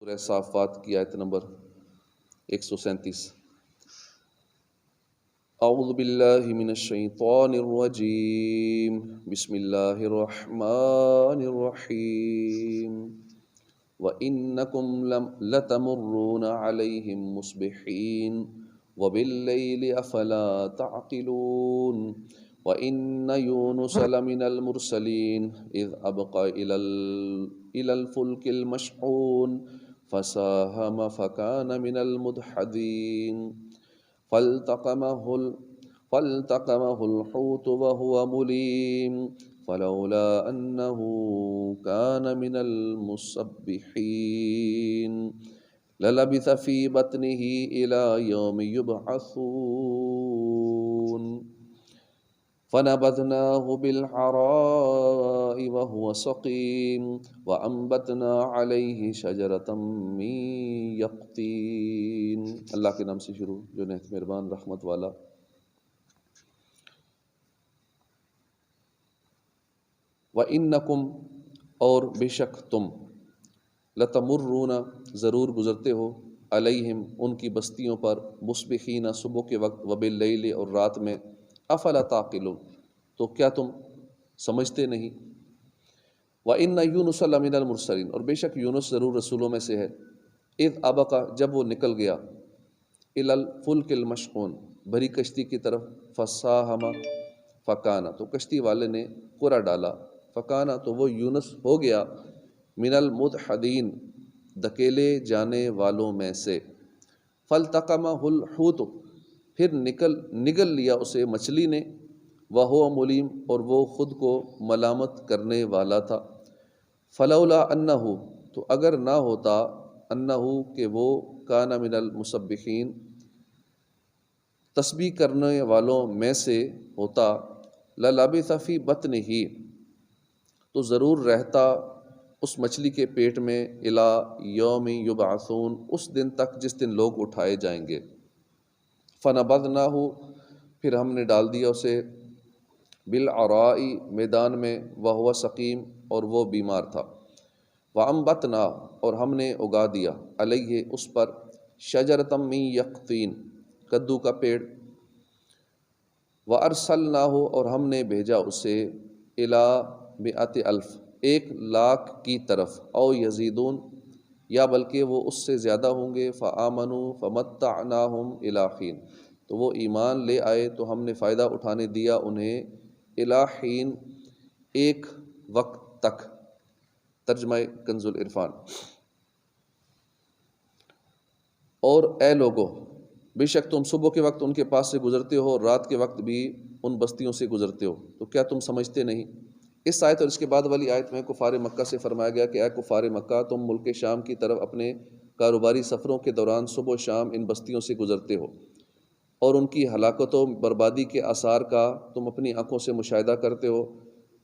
سورہ صافات کی آیت نمبر 137۔ اعوذ باللہ من الشیطان الرجیم، بسم اللہ الرحمن الرحیم۔ وَإِنَّكُمْ لَتَمُرُّونَ عَلَيْهِمْ مُصْبِحِينَ وَبِاللَّيْلِ أَفَلَا تَعْقِلُونَ وَإِنَّ يُونُسَ لَمِنَ الْمُرْسَلِينَ إِذْ أَبَقَ إِلَى الْفُلْكِ الْمَشْحُونِ فَسَاهَمَ فَكَانَ مِنَ الْمُدْحَضِينَ فَالْتَقَمَهُ الْحُوتُ وَهُوَ مُلِيمٌ فَلَوْلَا أَنَّهُ كَانَ مِنَ الْمُسَبِّحِينَ لَلَبِثَ فِي بَطْنِهِ إِلَى يَوْمِ يُبْعَثُونَ فَنَبَذْنَاهُ بِالْعَرَاءِ وَهُوَ سَقِيمٌ وَأَنبَتْنَا عَلَيْهِ شَجَرَةً مِّن يَقْطِينٍ۔ اللہ کے نام سے شروع جو نہایت مہربان رحمت والا۔ وَإِنَّكُمْ اور بے شک تم، لَتَمُرُّونَ ضرور گزرتے ہو، علیہم ان کی بستیوں پر، مصبحین صبح کے وقت، وباللیل اور رات میں، افلا تعقلون تو کیا تم سمجھتے نہیں۔ وَإِنَّ يُونُسَ لَمِنَ الْمُرْسَلِينَ اور بے شک یونس ضرور رسولوں میں سے ہے، اذ ابق جب وہ نکل گیا، الی الفلک المشحون بھری کشتی کی طرف، فساہم فکانا تو کشتی والے نے قرعہ ڈالا، فکانا تو وہ یونس ہو گیا، من المدحدین دھکیلے جانے والوں میں سے، فالتقمہ الحوت پھر نگل لیا اسے مچھلی نے، وہو ملیم اور وہ خود کو ملامت کرنے والا تھا، فلولا انہ تو اگر نہ ہوتا، انہ کہ وہ کان من المسبحین تسبیح کرنے والوں میں سے ہوتا، للبث فی بطنہ تو ضرور رہتا اس مچھلی کے پیٹ میں، الی یوم یبعثون اس دن تک جس دن لوگ اٹھائے جائیں گے، فنبذناہ پھر ہم نے ڈال دیا اسے، بالعراء میدان میں، وہو سقیم اور وہ بیمار تھا، وانبتنا اور ہم نے اگا دیا، علیہ اس پر، شجرۃ من یقطین کدو کا پیڑ، وارسلناہ اور ہم نے بھیجا اسے، الی 100,000 1,00,000 کی طرف، او یزیدون یا بلکہ وہ اس سے زیادہ ہوں گے، فآمنوا فمتعناہم الی حین تو وہ ایمان لے آئے تو ہم نے فائدہ اٹھانے دیا انہیں، الی حین ایک وقت تک۔ ترجمہ کنز العرفان۔ اور اے لوگو بے شک تم صبح کے وقت ان کے پاس سے گزرتے ہو اور رات کے وقت بھی ان بستیوں سے گزرتے ہو، تو کیا تم سمجھتے نہیں۔ اس آیت اور اس کے بعد والی آیت میں کفار مکہ سے فرمایا گیا کہ اے کفار مکہ تم ملک شام کی طرف اپنے کاروباری سفروں کے دوران صبح و شام ان بستیوں سے گزرتے ہو، اور ان کی ہلاکت و بربادی کے آثار کا تم اپنی آنکھوں سے مشاہدہ کرتے ہو،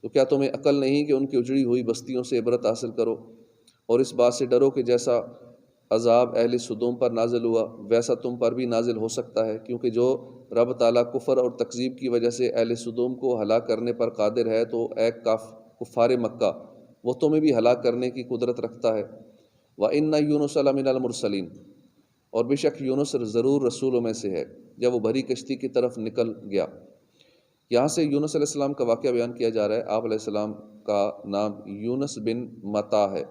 تو کیا تمہیں عقل نہیں کہ ان کی اجڑی ہوئی بستیوں سے عبرت حاصل کرو، اور اس بات سے ڈرو کہ جیسا عذاب اہل سدوم پر نازل ہوا ویسا تم پر بھی نازل ہو سکتا ہے، کیونکہ جو رب تعالیٰ کفر اور تکذیب کی وجہ سے اہل سدوم کو ہلاک کرنے پر قادر ہے، تو اے کفار مکہ وہ تمہیں بھی ہلاک کرنے کی قدرت رکھتا ہے۔ وَإِنَّ يُونُسَ لَمِنَ الْمُرْسَلِينَ اور بے شک یونس ضرور رسولوں میں سے ہے، جب وہ بھری کشتی کی طرف نکل گیا۔ یہاں سے یونس علیہ السلام کا واقعہ بیان کیا جا رہا ہے۔ آپ علیہ السلام کا نام یونس بن متا ہے۔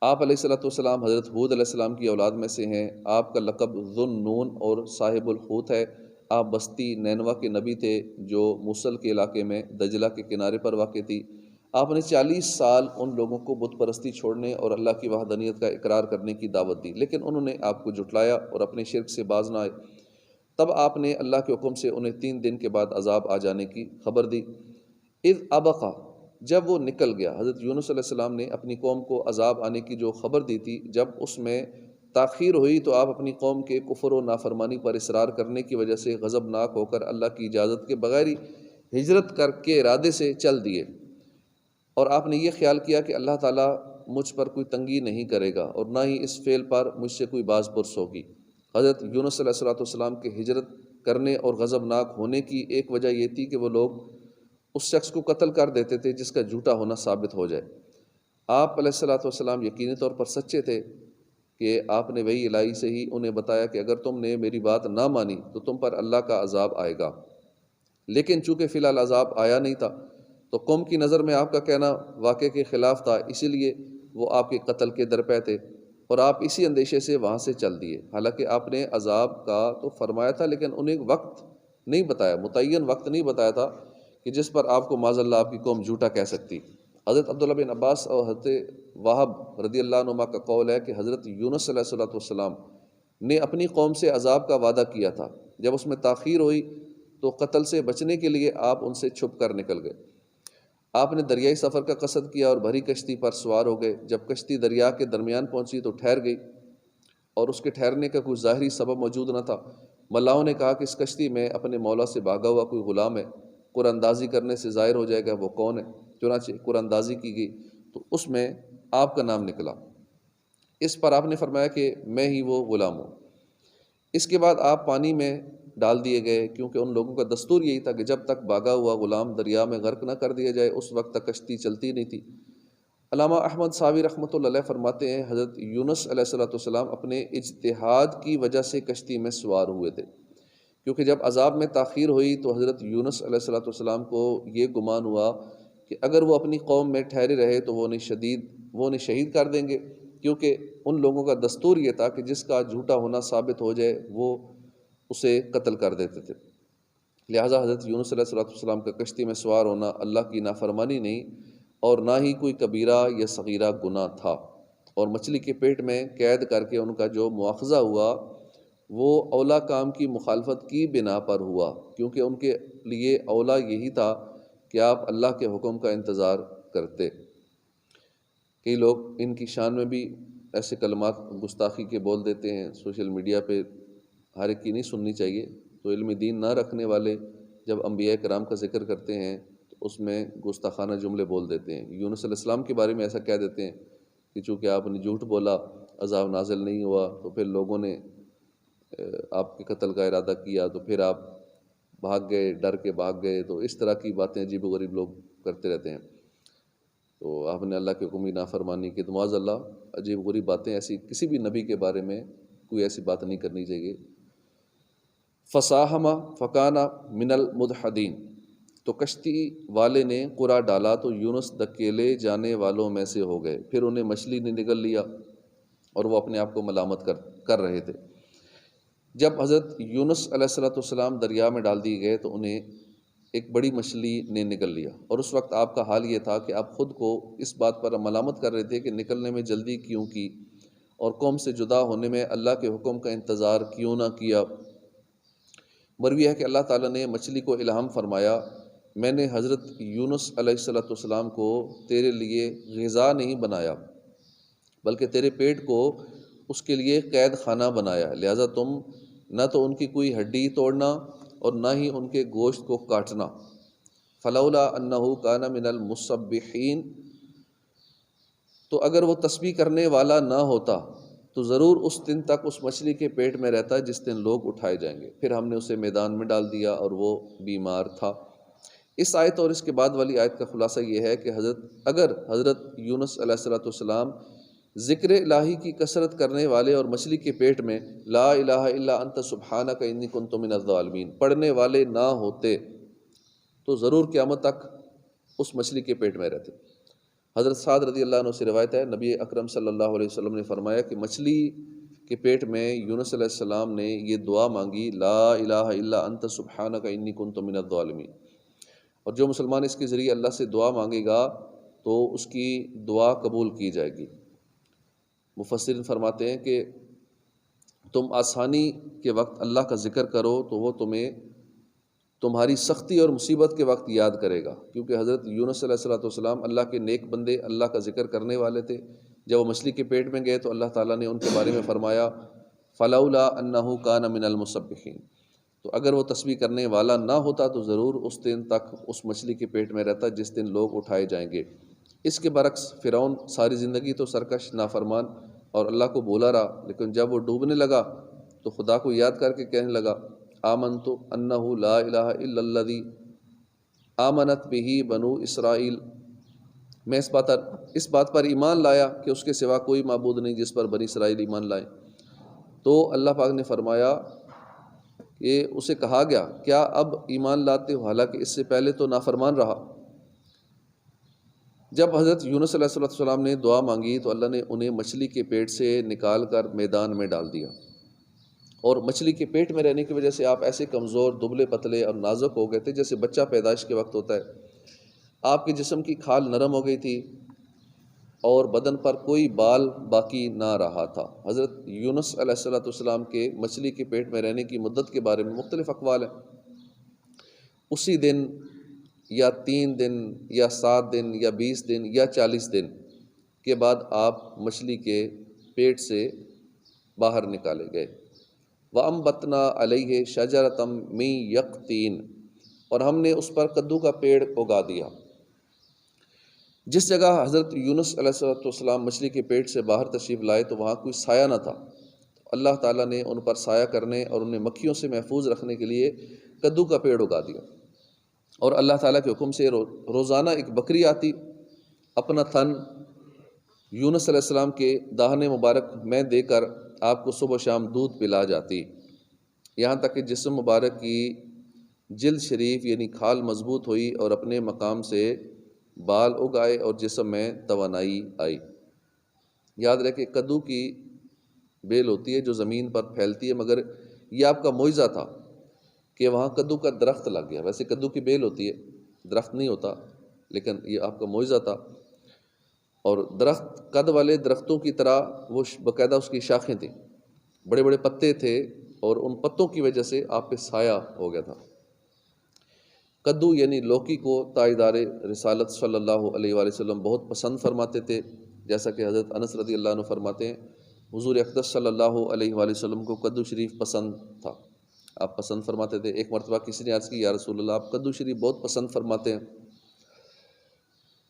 آپ علیہ السلام حضرت ہود علیہ السلام کی اولاد میں سے ہیں۔ آپ کا لقب ذو النون اور صاحب الحوت ہے۔ آپ بستی نینوا کے نبی تھے جو موصل کے علاقے میں دجلہ کے کنارے پر واقع تھی۔ آپ نے 40 سال ان لوگوں کو بت پرستی چھوڑنے اور اللہ کی وحدانیت کا اقرار کرنے کی دعوت دی، لیکن انہوں نے آپ کو جھٹلایا اور اپنے شرک سے باز نہ آئے۔ تب آپ نے اللہ کے حکم سے انہیں 3 دن کے بعد عذاب آ جانے کی خبر دی۔ اذ ابقا جب وہ نکل گیا، حضرت یونس علیہ السلام نے اپنی قوم کو عذاب آنے کی جو خبر دی تھی، جب اس میں تاخیر ہوئی تو آپ اپنی قوم کے کفر و نافرمانی پر اصرار کرنے کی وجہ سے غضبناک ہو کر اللہ کی اجازت کے بغیر ہی ہجرت کر کے ارادے سے چل دیے، اور آپ نے یہ خیال کیا کہ اللہ تعالیٰ مجھ پر کوئی تنگی نہیں کرے گا اور نہ ہی اس فعل پر مجھ سے کوئی باز پرس ہوگی۔ حضرت یونس علیہ السلام کے ہجرت کرنے اور غضبناک ہونے کی ایک وجہ یہ تھی کہ وہ لوگ اس شخص کو قتل کر دیتے تھے جس کا جھوٹا ہونا ثابت ہو جائے۔ آپ علیہ الصلوۃ والسلام یقینی طور پر سچے تھے کہ آپ نے وہی الہی سے ہی انہیں بتایا کہ اگر تم نے میری بات نہ مانی تو تم پر اللہ کا عذاب آئے گا، لیکن چونکہ فی الحال عذاب آیا نہیں تھا تو قوم کی نظر میں آپ کا کہنا واقعے کے خلاف تھا، اسی لیے وہ آپ کے قتل کے درپے تھے اور آپ اسی اندیشے سے وہاں سے چل دیے۔ حالانکہ آپ نے عذاب کا تو فرمایا تھا لیکن انہیں وقت نہیں بتایا، متعین وقت نہیں بتایا تھا کہ جس پر آپ کو معاذ اللہ آپ کی قوم جھوٹا کہہ سکتی۔ حضرت عبداللہ بن عباس اور حضرت وہب رضی اللہ عنہما کا قول ہے کہ حضرت یونس علیہ الصلوۃ والسلام نے اپنی قوم سے عذاب کا وعدہ کیا تھا، جب اس میں تاخیر ہوئی تو قتل سے بچنے کے لیے آپ ان سے چھپ کر نکل گئے۔ آپ نے دریائی سفر کا قصد کیا اور بھری کشتی پر سوار ہو گئے۔ جب کشتی دریا کے درمیان پہنچی تو ٹھہر گئی اور اس کے ٹھہرنے کا کوئی ظاہری سبب موجود نہ تھا۔ ملاحوں نے کہا کہ اس کشتی میں اپنے مولا سے بھاگا ہوا کوئی غلام ہے، قرآن اندازی کرنے سے ظاہر ہو جائے گا وہ کون ہے۔ چنانچہ قرآن اندازی کی گئی تو اس میں آپ کا نام نکلا۔ اس پر آپ نے فرمایا کہ میں ہی وہ غلام ہوں۔ اس کے بعد آپ پانی میں ڈال دیے گئے، کیونکہ ان لوگوں کا دستور یہی تھا کہ جب تک بھاگا ہوا غلام دریا میں غرق نہ کر دیا جائے اس وقت تک کشتی چلتی نہیں تھی۔ علامہ احمد صاوی رحمۃ اللہ علیہ فرماتے ہیں حضرت یونس علیہ الصلوۃ والسلام اپنے اجتہاد کی وجہ سے کشتی میں سوار ہوئے تھے، کیونکہ جب عذاب میں تاخیر ہوئی تو حضرت یونس علیہ الصلوۃ والسلام کو یہ گمان ہوا کہ اگر وہ اپنی قوم میں ٹھہرے رہے تو وہ انہیں شہید کر دیں گے، کیونکہ ان لوگوں کا دستور یہ تھا کہ جس کا جھوٹا ہونا ثابت ہو جائے وہ اسے قتل کر دیتے تھے۔ لہٰذا حضرت یونس علیہ الصلوۃ والسلام کا کشتی میں سوار ہونا اللہ کی نافرمانی نہیں اور نہ ہی کوئی کبیرہ یا صغیرہ گناہ تھا، اور مچھلی کے پیٹ میں قید کر کے ان کا جو مواخذہ ہوا وہ اولا کام کی مخالفت کی بنا پر ہوا، کیونکہ ان کے لیے اولا یہی تھا کہ آپ اللہ کے حکم کا انتظار کرتے۔ کئی لوگ ان کی شان میں بھی ایسے کلمات گستاخی کے بول دیتے ہیں، سوشل میڈیا پہ ہر ایک کی نہیں سننی چاہیے۔ تو علم دین نہ رکھنے والے جب انبیاء کرام کا ذکر کرتے ہیں تو اس میں گستاخانہ جملے بول دیتے ہیں۔ یونس علیہ السلام کے بارے میں ایسا کہہ دیتے ہیں کہ چونکہ آپ نے جھوٹ بولا عذاب نازل نہیں ہوا تو پھر لوگوں نے آپ کے قتل کا ارادہ کیا تو پھر آپ بھاگ گئے، ڈر کے بھاگ گئے، تو اس طرح کی باتیں عجیب و غریب لوگ کرتے رہتے ہیں۔ تو آپ نے اللہ کے حکم کی نافرمانی کی، تو معاذ اللہ عجیب و غریب باتیں ایسی کسی بھی نبی کے بارے میں کوئی ایسی بات نہیں کرنی چاہیے۔ فساہم فکانہ من المدحدین، تو کشتی والے نے قرعہ ڈالا تو یونس دھکیلے جانے والوں میں سے ہو گئے، پھر انہیں مچھلی نے نگل لیا اور وہ اپنے آپ کو ملامت کر رہے تھے۔ جب حضرت یونس علیہ الصلوۃ والسلام دریا میں ڈال دیے گئے تو انہیں ایک بڑی مچھلی نے نگل لیا، اور اس وقت آپ کا حال یہ تھا کہ آپ خود کو اس بات پر ملامت کر رہے تھے کہ نکلنے میں جلدی کیوں کی اور قوم سے جدا ہونے میں اللہ کے حکم کا انتظار کیوں نہ کیا۔ مروی ہے کہ اللہ تعالیٰ نے مچھلی کو الہام فرمایا، میں نے حضرت یونس علیہ الصلوۃ والسلام کو تیرے لیے غذا نہیں بنایا بلکہ تیرے پیٹ کو اس کے لیے قید خانہ بنایا، لہٰذا تم نہ تو ان کی کوئی ہڈی توڑنا اور نہ ہی ان کے گوشت کو کاٹنا۔ فلولا انہ کان من المسبحین، تو اگر وہ تسبیح کرنے والا نہ ہوتا تو ضرور اس دن تک اس مچھلی کے پیٹ میں رہتا جس دن لوگ اٹھائے جائیں گے۔ پھر ہم نے اسے میدان میں ڈال دیا اور وہ بیمار تھا۔ اس آیت اور اس کے بعد والی آیت کا خلاصہ یہ ہے کہ اگر حضرت یونس علیہ الصلوۃ والسلام ذکر الہی کی کثرت کرنے والے اور مچھلی کے پیٹ میں لا الہ الا انت سبحانک انی کنت من الظالمین پڑھنے والے نہ ہوتے تو ضرور قیامت تک اس مچھلی کے پیٹ میں رہتے۔ حضرت سعد رضی اللہ عنہ سے روایت ہے، نبی اکرم صلی اللہ علیہ وسلم نے فرمایا کہ مچھلی کے پیٹ میں یونس علیہ السلام نے یہ دعا مانگی، لا الہ الا انت سبحانک انی کنت من الظالمین، اور جو مسلمان اس کے ذریعے اللہ سے دعا مانگے گا تو اس کی دعا قبول کی جائے گی۔ مفسرین فرماتے ہیں کہ تم آسانی کے وقت اللہ کا ذکر کرو تو وہ تمہیں تمہاری سختی اور مصیبت کے وقت یاد کرے گا، کیونکہ حضرت یونس علیہ الصلوۃ والسلام اللہ کے نیک بندے، اللہ کا ذکر کرنے والے تھے۔ جب وہ مچھلی کے پیٹ میں گئے تو اللہ تعالیٰ نے ان کے بارے میں فرمایا فلولا انہ کان من المسبحین، تو اگر وہ تسبیح کرنے والا نہ ہوتا تو ضرور اس دن تک اس مچھلی کے پیٹ میں رہتا جس دن لوگ اٹھائے جائیں گے۔ اس کے برعکس فرعون ساری زندگی تو سرکش، نافرمان اور اللہ کو بولا رہا، لیکن جب وہ ڈوبنے لگا تو خدا کو یاد کر کے کہنے لگا آمنت انہ لا الہ الا الذی آمنت بہ بنو اسرائیل، میں اس بات پر ایمان لایا کہ اس کے سوا کوئی معبود نہیں جس پر بنی اسرائیل ایمان لائیں۔ تو اللہ پاک نے فرمایا کہ اسے کہا گیا کیا اب ایمان لاتے ہو، حالانکہ اس سے پہلے تو نافرمان رہا۔ جب حضرت یونس علیہ السلام نے دعا مانگی تو اللہ نے انہیں مچھلی کے پیٹ سے نکال کر میدان میں ڈال دیا، اور مچھلی کے پیٹ میں رہنے کی وجہ سے آپ ایسے کمزور، دبلے پتلے اور نازک ہو گئے تھے جیسے بچہ پیدائش کے وقت ہوتا ہے۔ آپ کے جسم کی کھال نرم ہو گئی تھی اور بدن پر کوئی بال باقی نہ رہا تھا۔ حضرت یونس علیہ السلام کے مچھلی کے پیٹ میں رہنے کی مدت کے بارے میں مختلف اقوال ہیں۔ اسی دن یا 3 دن یا 7 دن یا 20 دن یا 40 دن کے بعد آپ مچھلی کے پیٹ سے باہر نکالے گئے۔ وَأَنبَتْنَا عَلَيْهِ شَجَرَةً مِّن يَقْطِينٍ، اور ہم نے اس پر کدو کا پیڑ اگا دیا۔ جس جگہ حضرت یونس علیہ السلام مچھلی کے پیٹ سے باہر تشریف لائے تو وہاں کوئی سایہ نہ تھا۔ اللہ تعالیٰ نے ان پر سایہ کرنے اور انہیں مکھیوں سے محفوظ رکھنے کے لیے کدو کا پیڑ اگا دیا، اور اللہ تعالیٰ کے حکم سے روزانہ ایک بکری آتی، اپنا تھن یونس علیہ السلام کے داہنے مبارک میں دے کر آپ کو صبح و شام دودھ پلا جاتی، یہاں تک کہ جسم مبارک کی جلد شریف یعنی کھال مضبوط ہوئی اور اپنے مقام سے بال اگائے اور جسم میں توانائی آئی۔ یاد رکھے کدو کی بیل ہوتی ہے جو زمین پر پھیلتی ہے، مگر یہ آپ کا معجزہ تھا کہ وہاں کدو کا درخت لگ گیا۔ ویسے کدو کی بیل ہوتی ہے، درخت نہیں ہوتا، لیکن یہ آپ کا معجزہ تھا۔ اور درخت قد والے درختوں کی طرح وہ باقاعدہ اس کی شاخیں تھیں، بڑے بڑے پتے تھے، اور ان پتوں کی وجہ سے آپ پہ سایہ ہو گیا تھا۔ کدو یعنی لوکی کو تاجدار رسالت صلی اللہ علیہ وآلہ وسلم بہت پسند فرماتے تھے، جیسا کہ حضرت انس رضی اللہ عنہ فرماتے ہیں حضور اقدس صلی اللہ علیہ وآلہ وسلم کو کدو شریف پسند تھا، آپ پسند فرماتے تھے۔ ایک مرتبہ کسی نے عرض کی یا رسول اللہ آپ کدو شریف بہت پسند فرماتے ہیں؟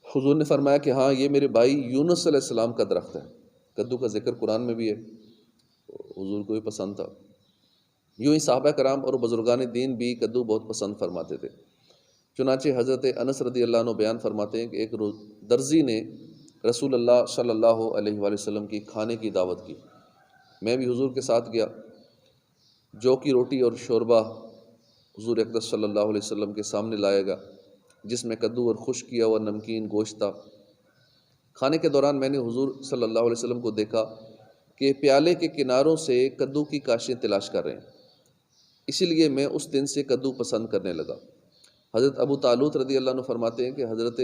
حضور نے فرمایا کہ ہاں، یہ میرے بھائی یونس علیہ السلام کا درخت ہے۔ کدو کا ذکر قرآن میں بھی ہے، حضور کو بھی پسند تھا۔ یوں ہی صحابہ کرام اور بزرگان دین بھی کدو بہت پسند فرماتے تھے۔ چنانچہ حضرت انس رضی اللہ عنہ بیان فرماتے ہیں کہ ایک روز درزی نے رسول اللہ صلی اللہ علیہ وآلہ وسلم کی کھانے کی دعوت کی۔ میں بھی حضور کے ساتھ گیا۔ جو کی روٹی اور شوربہ حضور اقدس صلی اللہ علیہ وسلم کے سامنے لایا گیا، جس میں کدو اور خشک کیا ہوا نمکین گوشت تھا۔ کھانے کے دوران میں نے حضور صلی اللہ علیہ وسلم کو دیکھا کہ پیالے کے کناروں سے کدو کی کاشیں تلاش کر رہے ہیں، اسی لیے میں اس دن سے کدو پسند کرنے لگا۔ حضرت ابو طالوت رضی اللہ عنہ فرماتے ہیں کہ حضرت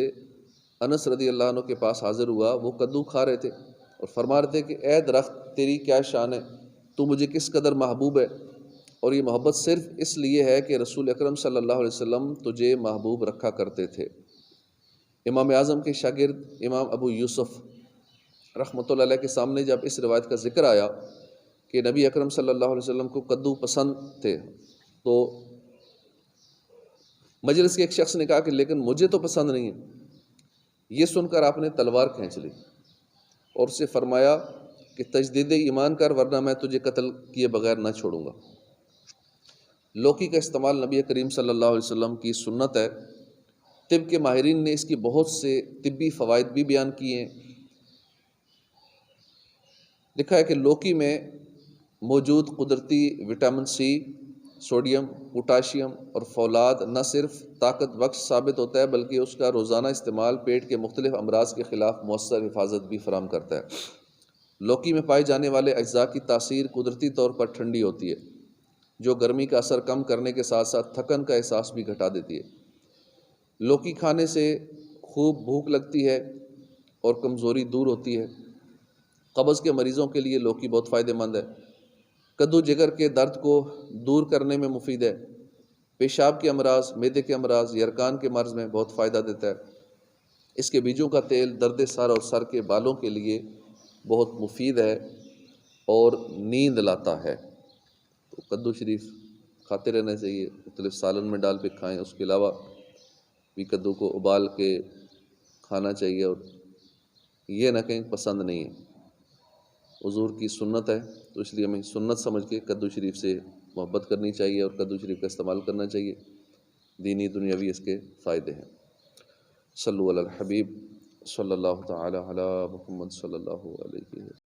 انس رضی اللہ عنہ کے پاس حاضر ہوا، وہ کدو کھا رہے تھے اور فرما رہے تھے کہ اے درخت تیری کیا شان ہے، تو مجھے کس قدر محبوب ہے، اور یہ محبت صرف اس لیے ہے کہ رسول اکرم صلی اللہ علیہ وسلم تجھے محبوب رکھا کرتے تھے۔ امام اعظم کے شاگرد امام ابو یوسف رحمۃ اللہ علیہ کے سامنے جب اس روایت کا ذکر آیا کہ نبی اکرم صلی اللہ علیہ وسلم کو کدو پسند تھے، تو مجلس کے ایک شخص نے کہا کہ لیکن مجھے تو پسند نہیں ہے۔ یہ سن کر آپ نے تلوار کھینچ لی اور اسے فرمایا کہ تجدید ایمان کر، ورنہ میں تجھے قتل کیے بغیر نہ چھوڑوں گا۔ لوکی کا استعمال نبی کریم صلی اللہ علیہ وسلم کی سنت ہے۔ طب کے ماہرین نے اس کی بہت سے طبی فوائد بھی بیان کیے ہیں۔ لکھا ہے کہ لوکی میں موجود قدرتی وٹامن سی، سوڈیم، پوٹاشیم اور فولاد نہ صرف طاقت بخش ثابت ہوتا ہے بلکہ اس کا روزانہ استعمال پیٹ کے مختلف امراض کے خلاف مؤثر حفاظت بھی فراہم کرتا ہے۔ لوکی میں پائے جانے والے اجزاء کی تاثیر قدرتی طور پر ٹھنڈی ہوتی ہے، جو گرمی کا اثر کم کرنے کے ساتھ ساتھ تھکن کا احساس بھی گھٹا دیتی ہے۔ لوکی کھانے سے خوب بھوک لگتی ہے اور کمزوری دور ہوتی ہے۔ قبض کے مریضوں کے لیے لوکی بہت فائدہ مند ہے۔ کدو جگر کے درد کو دور کرنے میں مفید ہے۔ پیشاب کے امراض، معدے کے امراض، یرقان کے مرض میں بہت فائدہ دیتا ہے۔ اس کے بیجوں کا تیل درد سر اور سر کے بالوں کے لیے بہت مفید ہے اور نیند لاتا ہے۔ تو کدو شریف کھاتے رہنا چاہیے، مختلف سالن میں ڈال کے کھائیں۔ اس کے علاوہ بھی کدو کو ابال کے کھانا چاہیے، اور یہ نہ کہیں پسند نہیں ہے، حضور کی سنت ہے، تو اس لیے ہمیں سنت سمجھ کے کدو شریف سے محبت کرنی چاہیے اور کدو شریف کا استعمال کرنا چاہیے۔ دینی دنیاوی اس کے فائدے ہیں۔ صلو علی الحبیب صلی اللہ تعالی علی محمد صلی اللہ علیہ وسلم.